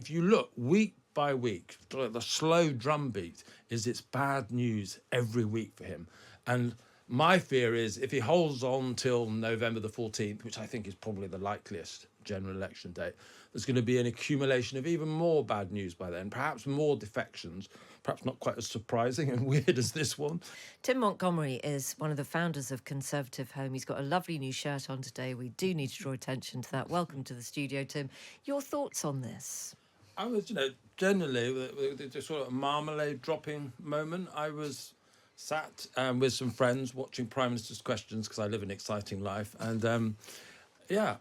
if you look week by week, the slow drumbeat is it's bad news every week for him. And my fear is if he holds on till November the 14th, which I think is probably the likeliest general election date, there's going to be an accumulation of even more bad news by then, perhaps more defections, perhaps not quite as surprising and weird as this one. Tim Montgomerie is one of the founders of Conservative Home. He's got a lovely new shirt on today. We do need to draw attention to that. Welcome to the studio, Tim. Your thoughts on this? I was, generally, the sort of marmalade dropping moment, I was sat with some friends watching Prime Minister's Questions because I live an exciting life. And,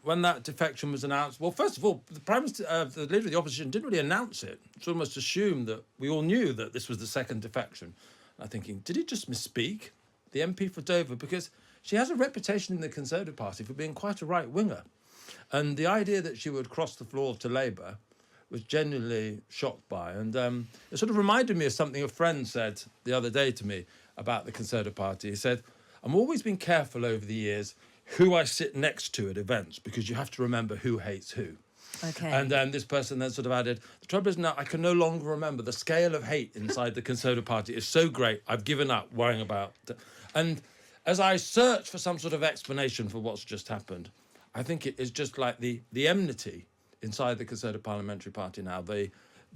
when that defection was announced, well, first of all, the Prime Minister, the Leader of the Opposition didn't really announce it. It's almost assumed that we all knew that this was the second defection. I'm thinking, did he just misspeak? The MP for Dover? Because she has a reputation in the Conservative Party for being quite a right-winger. And the idea that she would cross the floor to Labour was genuinely shocked by. And it sort of reminded me of something a friend said the other day to me about the Conservative Party. He said, I've always been careful over the years who I sit next to at events because you have to remember who hates who. Okay. And this person then sort of added, the trouble is now I can no longer remember. The scale of hate inside the Conservative Party is so great, I've given up worrying about it. And as I search for some sort of explanation for what's just happened, I think it is just like the enmity inside the Conservative Parliamentary Party now.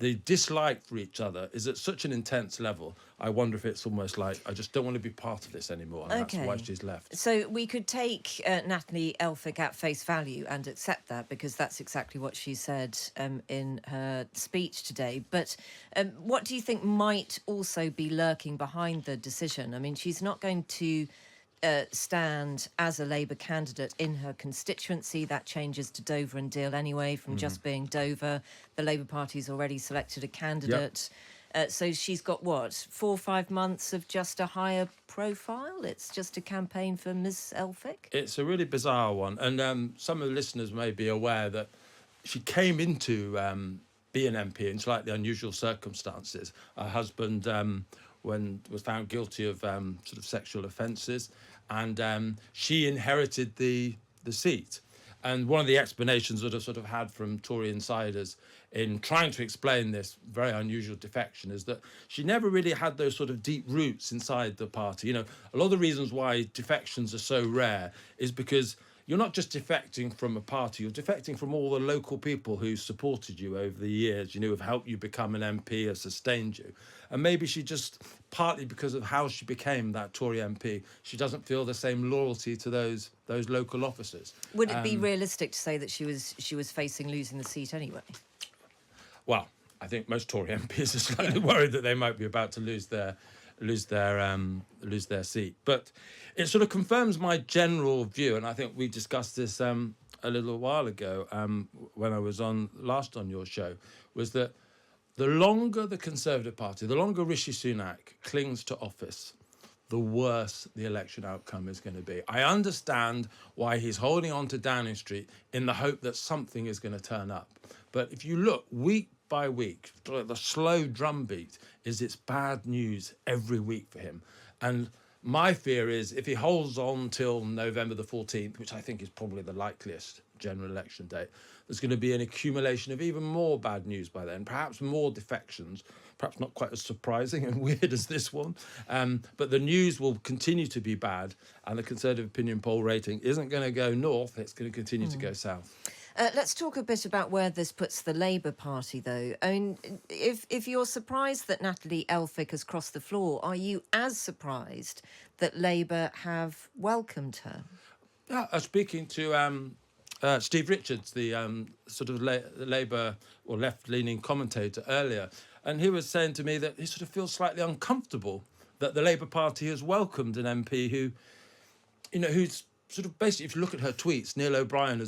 The dislike for each other is at such an intense level. I wonder if it's almost like, I just don't want to be part of this anymore. And that's why she's left. So we could take Natalie Elphicke at face value and accept that because that's exactly what she said in her speech today. But what do you think might also be lurking behind the decision? I mean, she's not going to stand as a Labour candidate in her constituency. That changes to Dover and Deal anyway, from just being Dover. The Labour Party's already selected a candidate. Yep. So she's got, 4 or 5 months of just a higher profile? It's just a campaign for Ms Elphicke? It's a really bizarre one. And some of the listeners may be aware that she came into be an MP in slightly unusual circumstances. Her husband was found guilty of sort of sexual offences, and she inherited the seat. And one of the explanations that I've sort of had from Tory insiders in trying to explain this very unusual defection is that she never really had those sort of deep roots inside the party. A lot of the reasons why defections are so rare is because you're not just defecting from a party, you're defecting from all the local people who supported you over the years, have helped you become an MP, have sustained you. And maybe she just, partly because of how she became that Tory MP, she doesn't feel the same loyalty to those local officers. Would it be realistic to say that she was facing losing the seat anyway? Well, I think most Tory MPs are slightly worried that they might be about to lose their seat. But it sort of confirms my general view, and I think we discussed this a little while ago when I was last on your show, was that the longer the Conservative Party, the longer Rishi Sunak clings to office, the worse the election outcome is going to be. I understand why he's holding on to Downing Street in the hope that something is going to turn up. But if you look week by week, the slow drumbeat is it's bad news every week for him. And my fear is if he holds on till November the 14th, which I think is probably the likeliest general election date, there's going to be an accumulation of even more bad news by then, perhaps more defections, perhaps not quite as surprising and weird as this one. But the news will continue to be bad, and the Conservative opinion poll rating isn't going to go north, it's going to continue to go south. Let's talk a bit about where this puts the Labour Party, though. I mean, if you're surprised that Natalie Elphicke has crossed the floor, are you as surprised that Labour have welcomed her? Yeah, speaking to Steve Richards, the sort of Labour or left-leaning commentator earlier, and he was saying to me that he sort of feels slightly uncomfortable that the Labour Party has welcomed an MP who's sort of basically, if you look at her tweets, Neil O'Brien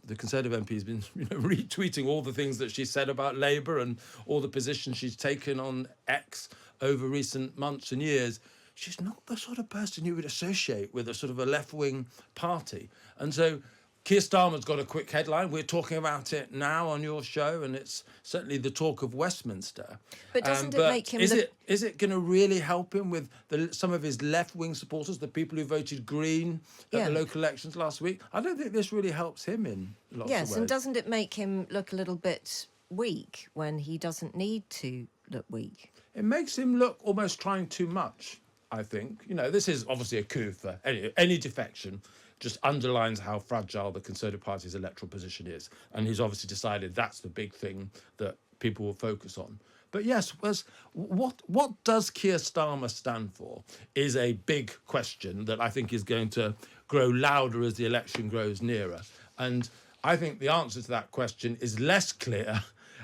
the Conservative MP, has been retweeting all the things that she said about Labour and all the positions she's taken on X over recent months and years. She's not the sort of person you would associate with a sort of a left-wing party. And so Keir Starmer's got a quick headline. We're talking about it now on your show, and it's certainly the talk of Westminster. But doesn't it make him... Is it going to really help him with some of his left-wing supporters, the people who voted Green at the local elections last week? I don't think this really helps him in lots of ways. Yes, and doesn't it make him look a little bit weak when he doesn't need to look weak? It makes him look almost trying too much, I think. You know, this is obviously a coup for any defection. Just underlines how fragile the Conservative Party's electoral position is. And he's obviously decided that's the big thing that people will focus on. But yes, what does Keir Starmer stand for is a big question that I think is going to grow louder as the election grows nearer. And I think the answer to that question is less clear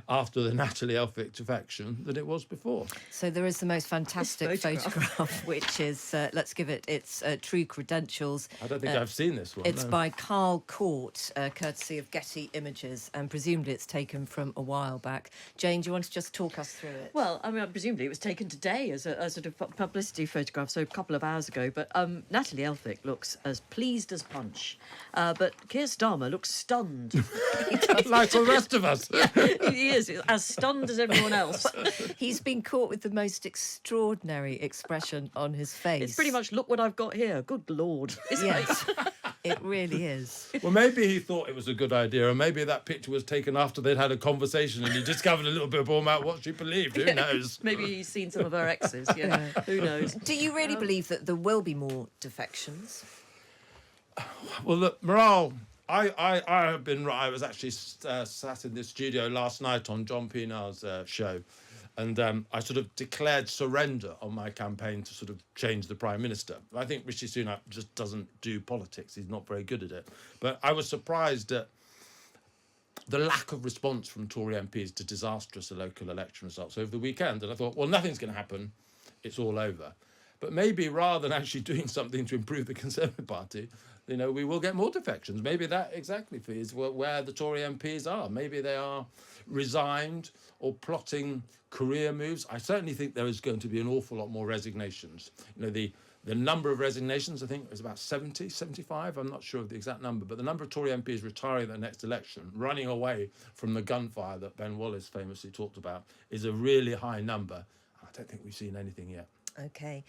after the Natalie Elphicke defection than it was before. So there is the most fantastic photograph, which is, let's give it its true credentials. I don't think I've seen this one. It's by Carl Court, courtesy of Getty Images, and presumably it's taken from a while back. Jane, do you want to just talk us through it? Well, I mean, presumably it was taken today as a sort of publicity photograph, so a couple of hours ago. But Natalie Elphicke looks as pleased as punch. But Keir Starmer looks stunned. Like the rest of us. He is, as stunned as everyone else. He's been caught with the most extraordinary expression on his face. It's pretty much, look what I've got here. Good Lord. Yes, it really is. Well, maybe he thought it was a good idea, or maybe that picture was taken after they'd had a conversation and he discovered a little bit more about what she believed. Who knows? Maybe he's seen some of her exes. Yeah. Who knows? Do you really believe that there will be more defections? Well, look, morale. I was actually sat in this studio last night on John Pinar's show, and I sort of declared surrender on my campaign to sort of change the Prime Minister. I think Rishi Sunak just doesn't do politics. He's not very good at it. But I was surprised at the lack of response from Tory MPs to disastrous local election results over the weekend. And I thought, well, nothing's going to happen. It's all over. But maybe rather than actually doing something to improve the Conservative Party, you know, we will get more defections. Maybe that exactly is where the Tory MPs are. Maybe they are resigned or plotting career moves. I certainly think there is going to be an awful lot more resignations. You know, the number of resignations, I think, is about 70, 75. I'm not sure of the exact number, but the number of Tory MPs retiring at the next election, running away from the gunfire that Ben Wallace famously talked about, is a really high number. I don't think we've seen anything yet. Okay.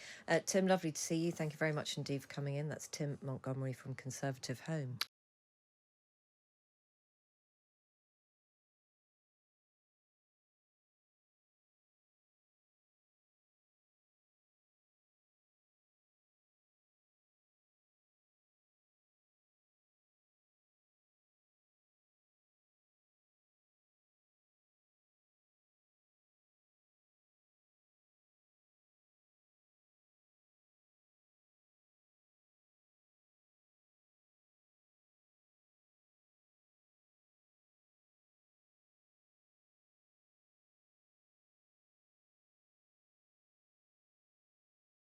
Tim, lovely to see you. Thank you very much indeed for coming in. That's Tim Montgomerie from Conservative Home.